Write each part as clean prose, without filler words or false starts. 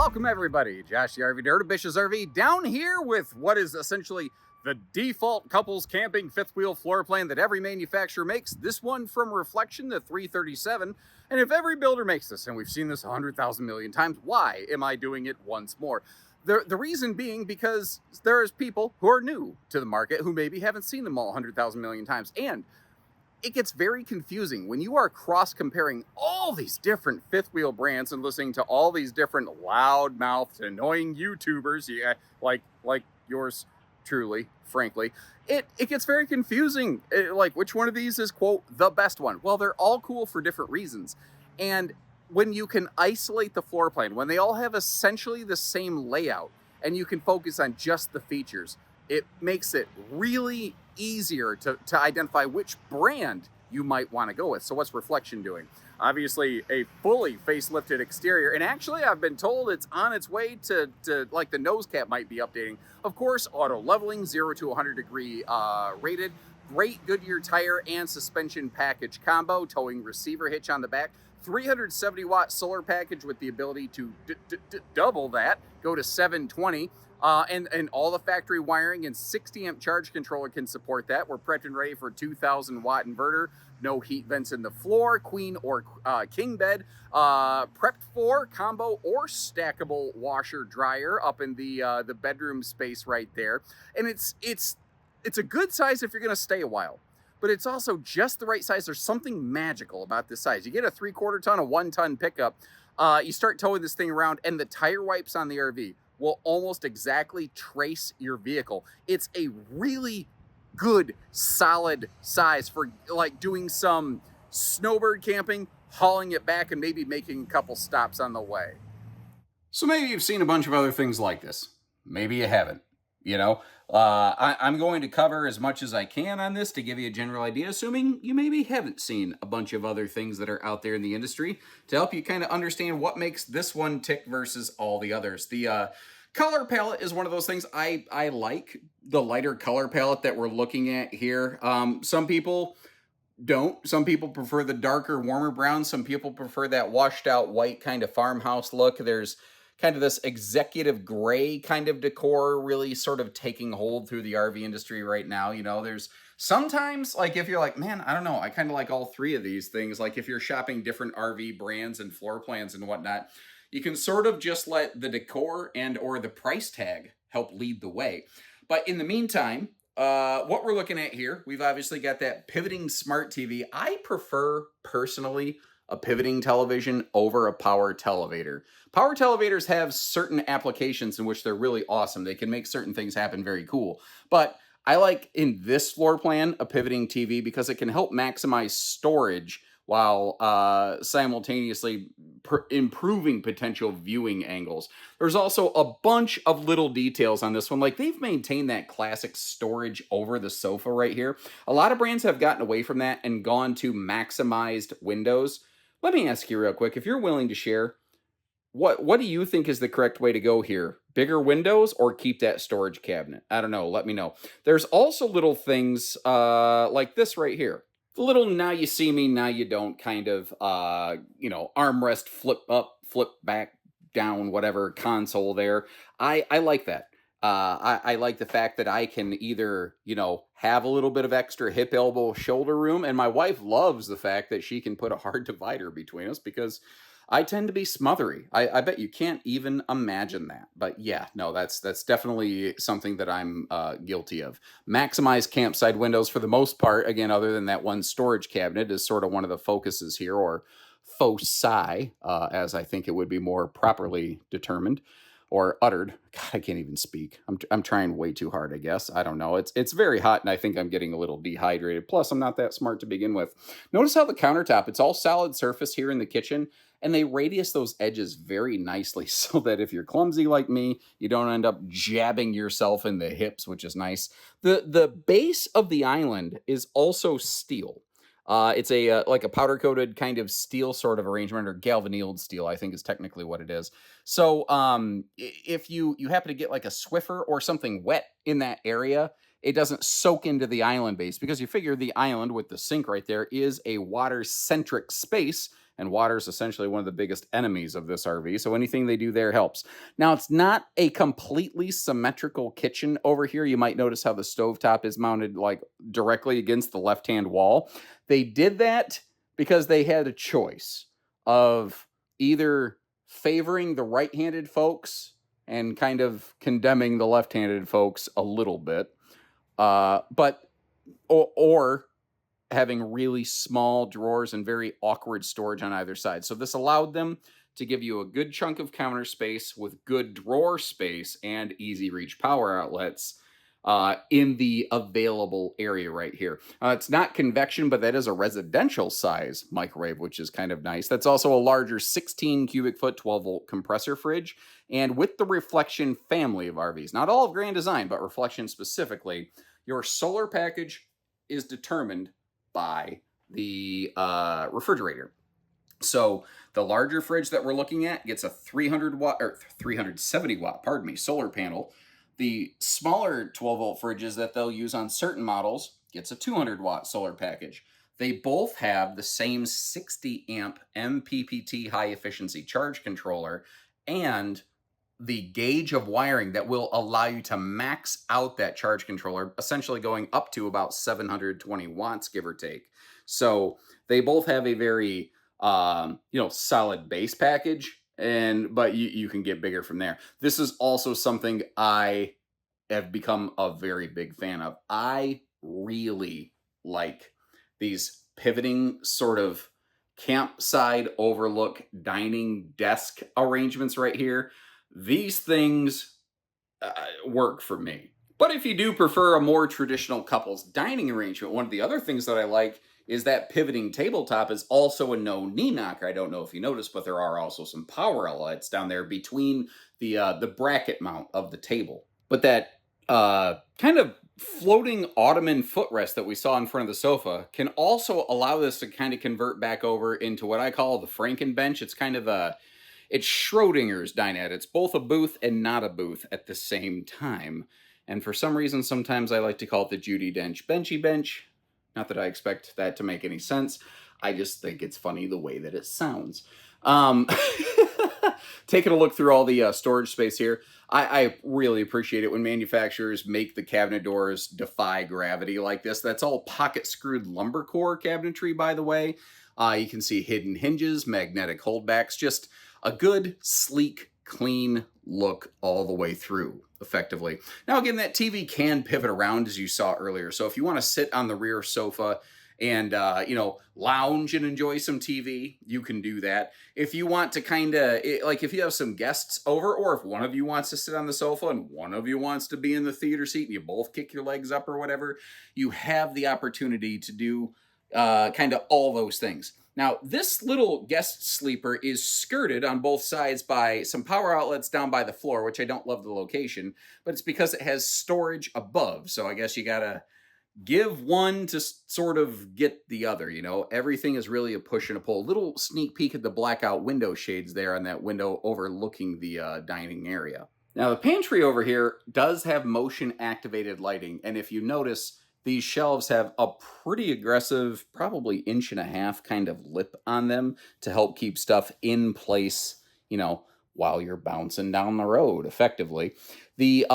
Welcome everybody, Josh the RV Nerd, Bish's RV, down here with what is essentially the default couples camping fifth wheel floor plan that every manufacturer makes. This one from Reflection, the 337. And if every builder makes this, and we've seen this 100,000 million times, why am I doing it once more? The reason being because there's people who are new to the market who maybe haven't seen them all 100,000 million times. And it gets very confusing when you are cross-comparing all these different fifth wheel brands and listening to all these different loud-mouthed, annoying YouTubers, like yours truly, frankly. It gets very confusing, like which one of these is, quote, the best one. Well, they're all cool for different reasons. And when you can isolate the floor plan, when they all have essentially the same layout, and you can focus on just the features, it makes it really easier to identify which brand you might want to go with. So what's Reflection doing? Obviously a fully facelifted exterior, and actually I've been told it's on its way to like the nose cap might be updating. Of course, auto leveling, 0 to 100 degree rated, great Goodyear tire and suspension package combo, towing receiver hitch on the back, 370 watt solar package with the ability to double that, go to 720. And all the factory wiring and 60 amp charge controller can support that. We're prepped and ready for 2,000 watt inverter, no heat vents in the floor, queen or king bed, prepped for combo or stackable washer dryer up in the bedroom space right there. And it's a good size if you're going to stay a while, but it's also just the right size. There's something magical about this size. You get a 3/4 ton, a 1 ton pickup. You start towing this thing around, and the tire wipes on the RV will almost exactly trace your vehicle. It's a really good, solid size for like doing some snowbird camping, hauling it back, and maybe making a couple stops on the way. So maybe you've seen a bunch of other things like this. Maybe you haven't. You know, I'm going to cover as much as I can on this to give you a general idea, assuming you maybe haven't seen a bunch of other things that are out there in the industry, to help you kind of understand what makes this one tick versus all the others. The color palette is one of those things. I like the lighter color palette that we're looking at here. Some people don't. Some people prefer the darker, warmer brown. Some people prefer that washed out white kind of farmhouse look. There's kind of this executive gray kind of decor really sort of taking hold through the RV industry right now. You know, there's sometimes, like, if you're like, man, I don't know, I kind of like all three of these things. Like if you're shopping different RV brands and floor plans and whatnot, you can sort of just let the decor and or the price tag help lead the way. But in the meantime, what we're looking at here, we've obviously got that pivoting smart TV. I prefer, personally, a pivoting television over a power televator. Power televators have certain applications in which they're really awesome. They can make certain things happen very cool. But I like, in this floor plan, a pivoting TV because it can help maximize storage while simultaneously improving potential viewing angles. There's also a bunch of little details on this one. Like, they've maintained that classic storage over the sofa right here. A lot of brands have gotten away from that and gone to maximized windows. Let me ask you real quick, if you're willing to share, what do you think is the correct way to go here? Bigger windows or keep that storage cabinet? I don't know. Let me know. There's also little things like this right here. The little now you see me, now you don't kind of, armrest flip up, flip back, down, whatever console there. I like that. I like the fact that I can either, have a little bit of extra hip, elbow, shoulder room. And my wife loves the fact that she can put a hard divider between us because I tend to be smothery. I bet you can't even imagine that. But yeah, no, that's definitely something that I'm guilty of. Maximize campsite windows for the most part. Again, other than that one storage cabinet is sort of one of the focuses here, or foci, as I think it would be more properly determined or uttered. God, I can't even speak. I'm trying way too hard, I guess. I don't know. It's very hot, and I think I'm getting a little dehydrated. Plus, I'm not that smart to begin with. Notice how the countertop, it's all solid surface here in the kitchen, and they radius those edges very nicely so that if you're clumsy like me, you don't end up jabbing yourself in the hips, which is nice. The base of the island is also steel. It's like a powder coated kind of steel sort of arrangement, or galvanized steel, I think is technically what it is. So if you happen to get like a Swiffer or something wet in that area, it doesn't soak into the island base, because you figure the island with the sink right there is a water centric space. and water is essentially one of the biggest enemies of this RV. So anything they do there helps. Now, it's not a completely symmetrical kitchen over here. You might notice how the stovetop is mounted like directly against the left-hand wall. They did that because they had a choice of either favoring the right-handed folks and kind of condemning the left-handed folks a little bit, or having really small drawers and very awkward storage on either side. So this allowed them to give you a good chunk of counter space with good drawer space and easy reach power outlets in the available area right here. It's not convection, but that is a residential size microwave, which is kind of nice. That's also a larger 16 cubic foot, 12 volt compressor fridge. And with the Reflection family of RVs, not all of Grand Design, but Reflection specifically, your solar package is determined by the refrigerator. So the larger fridge that we're looking at gets a 370 watt, solar panel. The smaller 12 volt fridges that they'll use on certain models gets a 200 watt solar package. They both have the same 60 amp MPPT high efficiency charge controller and the gauge of wiring that will allow you to max out that charge controller, essentially going up to about 720 watts, give or take. So they both have a very, solid base package, but you can get bigger from there. This is also something I have become a very big fan of. I really like these pivoting sort of campside overlook dining desk arrangements right here. These things work for me. But if you do prefer a more traditional couples dining arrangement, one of the other things that I like is that pivoting tabletop is also a no knee knocker. I don't know if you noticed, but there are also some power outlets down there between the bracket mount of the table. But that kind of floating ottoman footrest that we saw in front of the sofa can also allow this to kind of convert back over into what I call the Frankenbench. It's kind of it's Schrodinger's dinette. It's both a booth and not a booth at the same time. And for some reason, sometimes I like to call it the Judi Dench Benchy Bench. Not that I expect that to make any sense. I just think it's funny the way that it sounds. Taking a look through all the storage space here, I really appreciate it when manufacturers make the cabinet doors defy gravity like this. That's all pocket-screwed lumber core cabinetry, by the way. You can see hidden hinges, magnetic holdbacks, just a good, sleek, clean look all the way through, effectively. Now, again, that TV can pivot around, as you saw earlier. So if you want to sit on the rear sofa and, lounge and enjoy some TV, you can do that. If you want to if you have some guests over, or if one of you wants to sit on the sofa and one of you wants to be in the theater seat and you both kick your legs up or whatever, you have the opportunity to do all those things. Now, this little guest sleeper is skirted on both sides by some power outlets down by the floor, which I don't love the location, but it's because it has storage above. So I guess you gotta give one to sort of get the other, Everything is really a push and a pull. Little sneak peek at the blackout window shades there on that window overlooking the dining area. Now, the pantry over here does have motion-activated lighting, and if you notice, these shelves have a pretty aggressive, probably 1.5 inch kind of lip on them to help keep stuff in place, while you're bouncing down the road, effectively. The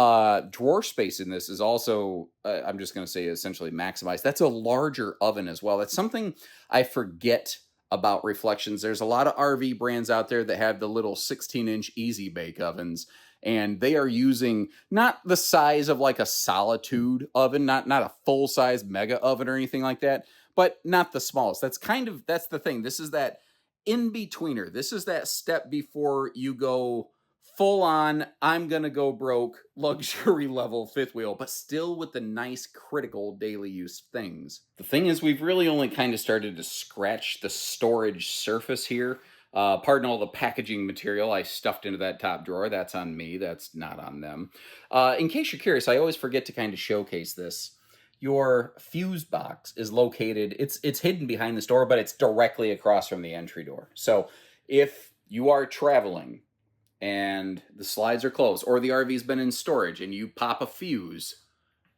drawer space in this is also, I'm just going to say, essentially maximized. That's a larger oven as well. That's something I forget about Reflections. There's a lot of RV brands out there that have the little 16-inch Easy Bake ovens, and they are using not the size of like a Solitude oven, not a full-size mega oven or anything like that, but not the smallest. That's the thing. This is that in-betweener. This is that step before you go full on, I'm going to go broke, luxury level fifth wheel, but still with the nice critical daily use things. The thing is, we've really only kind of started to scratch the storage surface here. Pardon all the packaging material I stuffed into that top drawer. That's on me. That's not on them. In case you're curious, I always forget to kind of showcase this. Your fuse box is located, it's hidden behind this door, but it's directly across from the entry door. So if you are traveling and the slides are closed, or the RV's been in storage and you pop a fuse,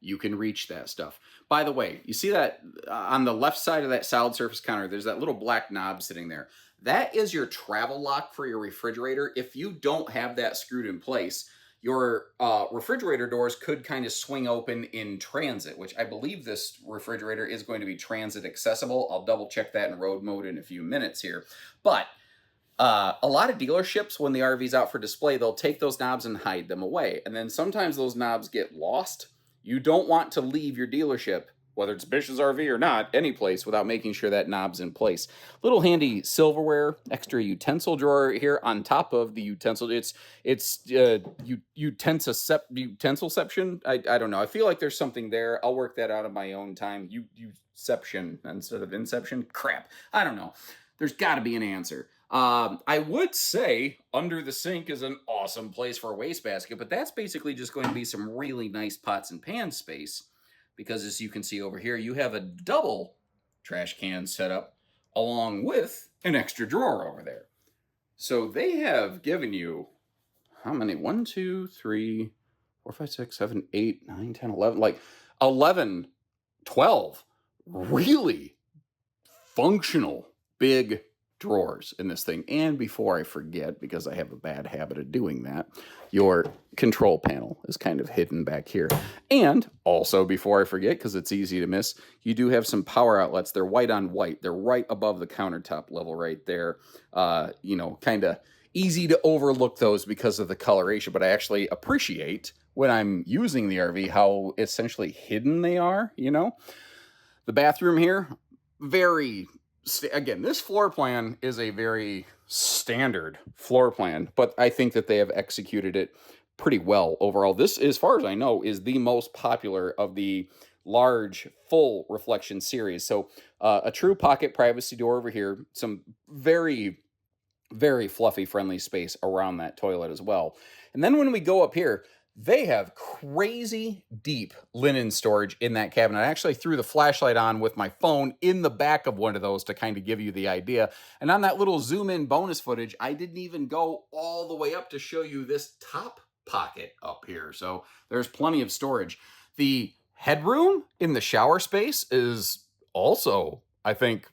you can reach that stuff. By the way, you see that on the left side of that solid surface counter, there's that little black knob sitting there. That is your travel lock for your refrigerator. If you don't have that screwed in place, your refrigerator doors could kind of swing open in transit, which I believe this refrigerator is going to be transit accessible. I'll double check that in road mode in a few minutes here. But a lot of dealerships, when the RV's out for display, they'll take those knobs and hide them away. And then sometimes those knobs get lost. You don't want to leave your dealership, whether it's Bish's RV or not, any place, without making sure that knob's in place. Little handy silverware, extra utensil drawer here on top of the utensil. It's utensilception. I don't know. I feel like there's something there. I'll work that out on my own time. Uception instead of inception. Crap. I don't know. There's got to be an answer. I would say under the sink is an awesome place for a wastebasket, but that's basically just going to be some really nice pots and pans space. Because as you can see over here, you have a double trash can set up along with an extra drawer over there. So they have given you, how many? 1, 2, 3, 4, 5, 6, 7, 8, 9, 10, 11, like 11, 12 really functional big drawers in this thing. And before I forget, because I have a bad habit of doing that, your control panel is kind of hidden back here. And also, before I forget, because it's easy to miss, you do have some power outlets. They're white on white. They're right above the countertop level right there. Kind of easy to overlook those because of the coloration, but I actually appreciate when I'm using the RV how essentially hidden they are, The bathroom here, again, this floor plan is a very standard floor plan, but I think that they have executed it pretty well overall. This, as far as I know, is the most popular of the large full reflection series. So a true pocket privacy door over here, some very, very fluffy, friendly space around that toilet as well. And then when we go up here, they have crazy deep linen storage in that cabinet. I actually threw the flashlight on with my phone in the back of one of those to kind of give you the idea. And on that little zoom in bonus footage, I didn't even go all the way up to show you this top pocket up here. So there's plenty of storage. The headroom in the shower space is also, I think,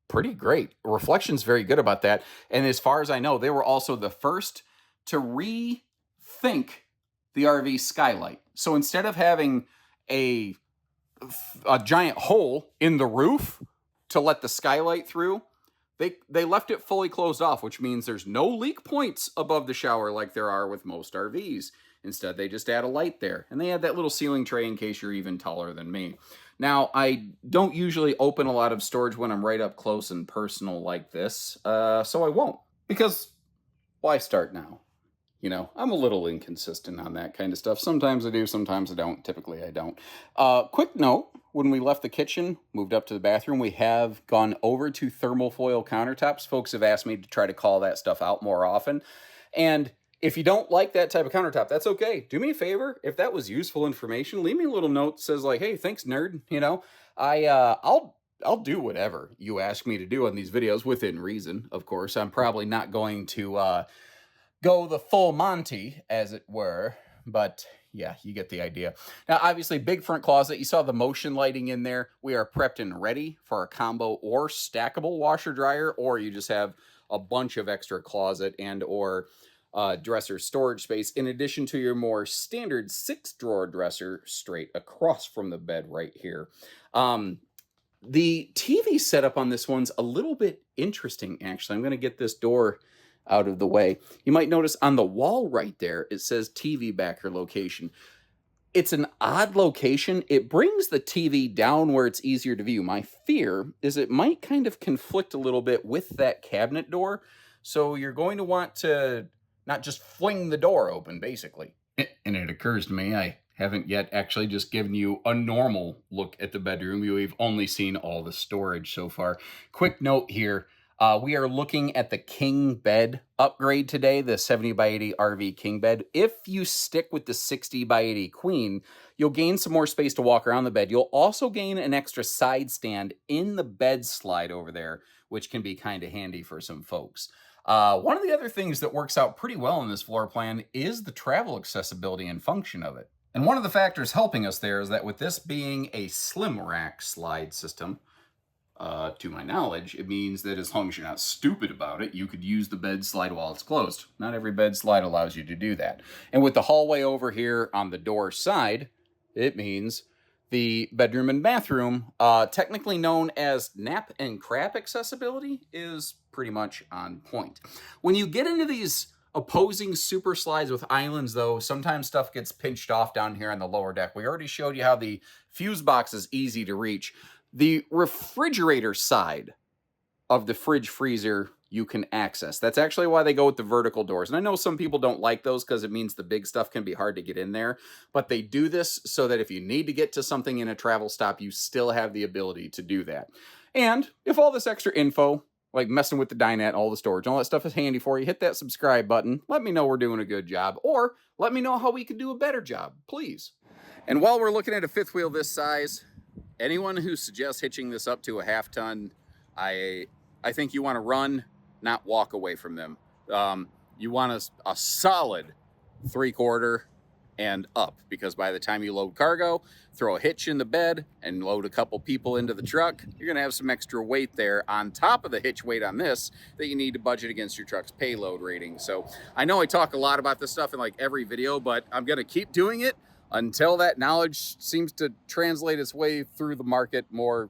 pretty great. Reflection's very good about that. And as far as I know, they were also the first to rethink the RV skylight. So instead of having a giant hole in the roof to let the skylight through, they left it fully closed off, which means there's no leak points above the shower like there are with most RVs. Instead, they just add a light there. And they add that little ceiling tray in case you're even taller than me. Now, I don't usually open a lot of storage when I'm right up close and personal like this, so I won't. Because why start now? I'm a little inconsistent on that kind of stuff. Sometimes I do, sometimes I don't. Typically, I don't. Quick note, when we left the kitchen, moved up to the bathroom, we have gone over to thermal foil countertops. Folks have asked me to try to call that stuff out more often. And if you don't like that type of countertop, that's okay. Do me a favor. If that was useful information, leave me a little note that says like, hey, thanks, nerd. I'll do whatever you ask me to do on these videos within reason, of course. I'm probably not going to go the full Monty, as it were, but yeah, you get the idea. Now, obviously, big front closet. You saw the motion lighting in there. We are prepped and ready for a combo or stackable washer dryer, or you just have a bunch of extra closet and or dresser storage space, in addition to your more standard 6-drawer dresser straight across from the bed right here. The TV setup on this one's a little bit interesting, actually. I'm going to get this door out of the way. You might notice on the wall right there, it says TV backer location. It's an odd location. It brings the TV down where it's easier to view. My fear is it might kind of conflict a little bit with that cabinet door. So you're going to want to not just fling the door open, basically. And it occurs to me, I haven't yet actually just given you a normal look at the bedroom. We've only seen all the storage so far. Quick note here. We are looking at the king bed upgrade today, the 70 by 80 RV king bed. If you stick with the 60 by 80 queen, you'll gain some more space to walk around the bed. You'll also gain an extra side stand in the bed slide over there, which can be kind of handy for some folks. One of the other things that works out pretty well in this floor plan is the travel accessibility and function of it. And one of the factors helping us there is that with this being a slim rack slide system, To my knowledge, it means that as long as you're not stupid about it, you could use the bed slide while it's closed. Not every bed slide allows you to do that. And with the hallway over here on the door side, it means the bedroom and bathroom, technically known as nap and crap accessibility, is pretty much on point. When you get into these opposing super slides with islands, though, sometimes stuff gets pinched off down here on the lower deck. We already showed you how the fuse box is easy to reach. The refrigerator side of the fridge freezer you can access. That's actually why they go with the vertical doors. And I know some people don't like those because it means the big stuff can be hard to get in there. But they do this so that if you need to get to something in a travel stop, you still have the ability to do that. And if all this extra info, like messing with the dinette, all the storage, all that stuff is handy for you, hit that subscribe button. Let me know we're doing a good job. Or let me know how we can do a better job, please. And while we're looking at a fifth wheel this size, anyone who suggests hitching this up to a half ton, I think you want to run, not walk away from them. You want a solid 3/4 and up, because by the time you load cargo, throw a hitch in the bed and load a couple people into the truck, you're going to have some extra weight there on top of the hitch weight on this that you need to budget against your truck's payload rating. So I know I talk a lot about this stuff in like every video, but I'm going to keep doing it until that knowledge seems to translate its way through the market more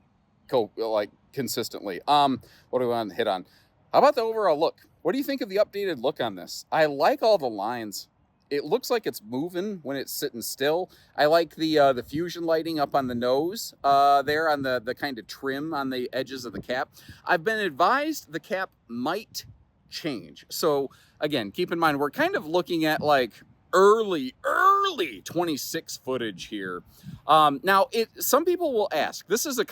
consistently. What do we want to hit on? How about the overall look? What do you think of the updated look on this? I like all the lines. It looks like it's moving when it's sitting still. I like the fusion lighting up on the nose there on the kind of trim on the edges of the cap. I've been advised the cap might change. So again, keep in mind, we're kind of looking at like early 26 footage here. Now, some people will ask, this is a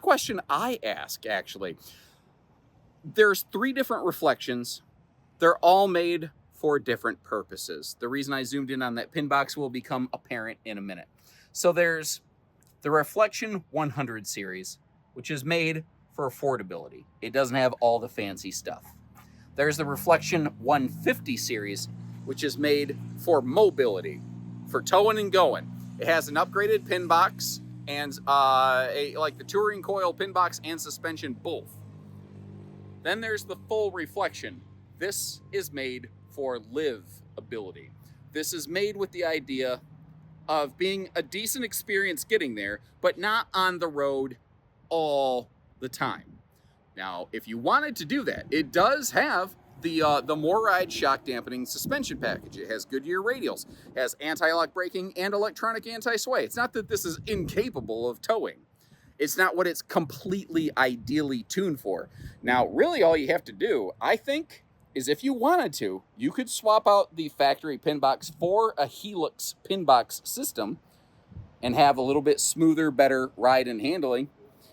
question I ask actually. There's 3 different reflections. They're all made for different purposes. The reason I zoomed in on that pin box will become apparent in a minute. So there's the Reflection 100 series, which is made for affordability. It doesn't have all the fancy stuff. There's the Reflection 150 series, which is made for mobility, for towing and going. It has an upgraded pin box and like the touring coil pin box and suspension both. Then there's the full Reflection. This is made for live-ability. This is made with the idea of being a decent experience getting there, but not on the road all the time. Now, if you wanted to do that, it does have the MORryde shock dampening suspension package. It has Goodyear radials, has anti-lock braking and electronic anti-sway. It's not that this is incapable of towing. It's not what it's completely ideally tuned for. Now, really all you have to do, I think, is if you wanted to, you could swap out the factory pin box for a Helix pin box system and have a little bit smoother, better ride and handling.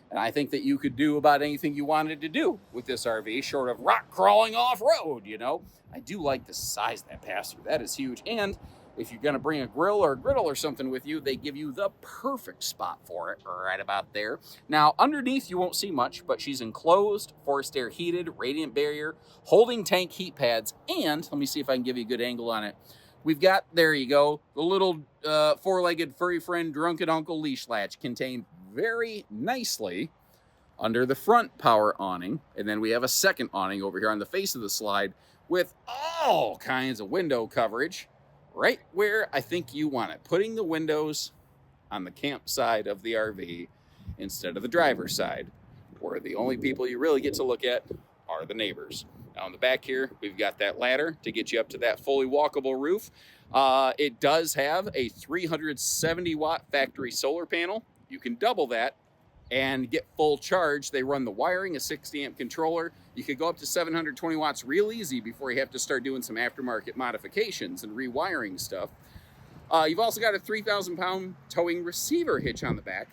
And I think that you could do about anything you wanted to do with this RV, short of rock crawling off-road, you know? I do like the size of that pass-through. That is huge. And if you're going to bring a grill or a griddle or something with you, they give you the perfect spot for it, right about there. Now, underneath, you won't see much, but she's enclosed, forced air heated, radiant barrier, holding tank heat pads, and let me see if I can give you a good angle on it. We've got, there you go, the little 4-legged furry friend drunken uncle leash latch contained very nicely under the front power awning. And then we have a second awning over here on the face of the slide with all kinds of window coverage right where I think you want it, putting the windows on the camp side of the RV instead of the driver's side, where the only people you really get to look at are the neighbors. Now on the back here, we've got that ladder to get you up to that fully walkable roof. It does have a 370 watt factory solar panel. You can double that and get full charge. They run the wiring, a 60 amp controller. You could go up to 720 watts real easy before you have to start doing some aftermarket modifications and rewiring stuff. You've also got a 3,000 pound towing receiver hitch on the back.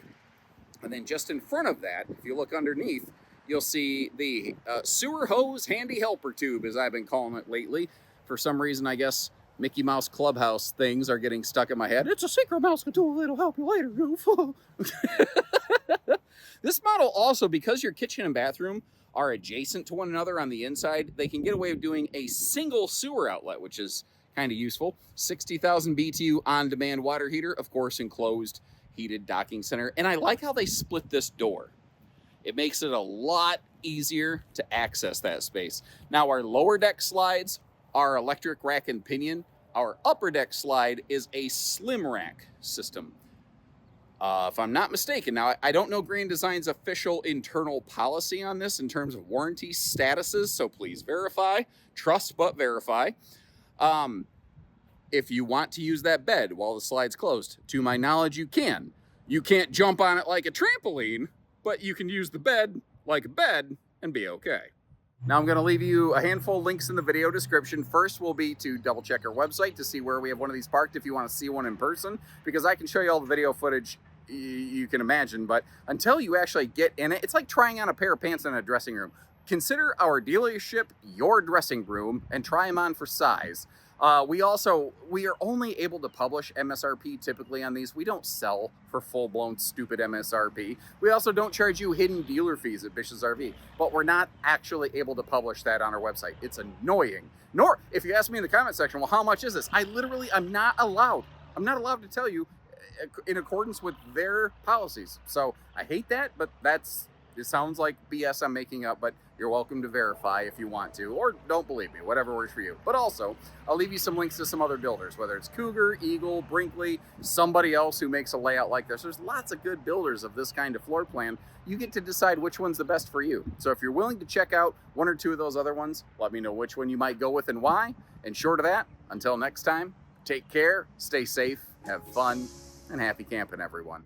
And then just in front of that, if you look underneath, you'll see the sewer hose handy helper tube, as I've been calling it lately. For some reason, I guess Mickey Mouse Clubhouse things are getting stuck in my head. It's a secret mouse tool that'll help you later, goof. This model also, because your kitchen and bathroom are adjacent to one another on the inside, they can get away with doing a single sewer outlet, which is kind of useful. 60,000 BTU on-demand water heater, of course, enclosed heated docking center. And I like how they split this door. It makes it a lot easier to access that space. Now, our lower deck slides are electric rack and pinion. Our upper deck slide is a slim rack system. If I'm not mistaken, now I don't know Grand Design's official internal policy on this in terms of warranty statuses, so please verify. Trust but verify. If you want to use that bed while the slide's closed, to my knowledge, you can. You can't jump on it like a trampoline, but you can use the bed like a bed and be okay. Now I'm going to leave you a handful of links in the video description. First will be to double check our website to see where we have one of these parked if you want to see one in person, because I can show you all the video footage you can imagine, but until you actually get in it, it's like trying on a pair of pants in a dressing room. Consider our dealership your dressing room and try them on for size. We are only able to publish MSRP typically on these. We don't sell for full-blown stupid MSRP. We also don't charge you hidden dealer fees at Bish's RV, but we're not actually able to publish that on our website. It's annoying. Nor, if you ask me in the comment section, well, how much is this? I'm not allowed to tell you in accordance with their policies. So I hate that, but it sounds like BS I'm making up, but you're welcome to verify if you want to, or don't believe me, whatever works for you. But also, I'll leave you some links to some other builders, whether it's Cougar, Eagle, Brinkley, somebody else who makes a layout like this. There's lots of good builders of this kind of floor plan. You get to decide which one's the best for you. So if you're willing to check out one or two of those other ones, let me know which one you might go with and why. And short of that, until next time, take care, stay safe, have fun, and happy camping, everyone.